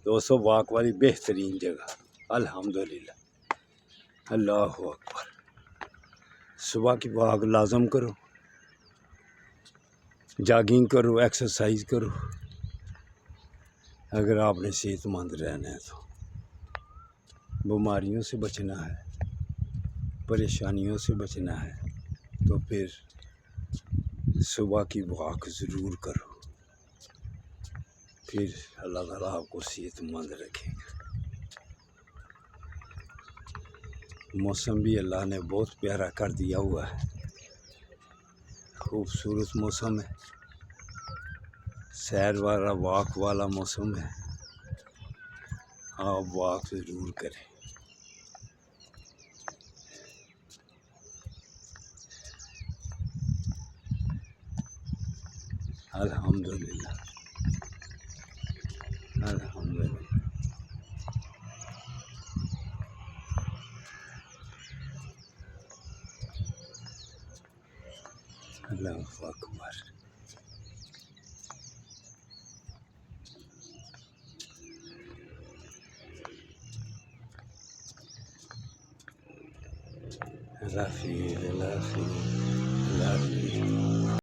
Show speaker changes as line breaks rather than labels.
दोस्तों वॉक वाली बेहतरीन जगह, अल्हम्दुलिल्लाह, अल्लाह अकबर। सुबह की वॉक लाजम करो, जॉगिंग करो, एक्सरसाइज करो, अगर आपने सेहतमंद रहना है तो। बीमारियों से बचना है, परेशानियों से बचना है, तो फिर सुबह की वॉक ज़रूर करो, फिर अल्लाह ताला आपको सेहतमंद रखेगा। मौसम भी अल्लाह ने बहुत प्यारा कर दिया हुआ है, खूबसूरत मौसम है, सैर वाला वॉक वाला मौसम है। आप वॉक ज़रूर करें। अल्हम्दुलिल्लाह, अल्हम्दुलिल्लाह, अल्लाहु अकबर। अल्लाह हाफ़िज़, अल्लाह हाफ़िज़, अल्लाह हाफ़िज़।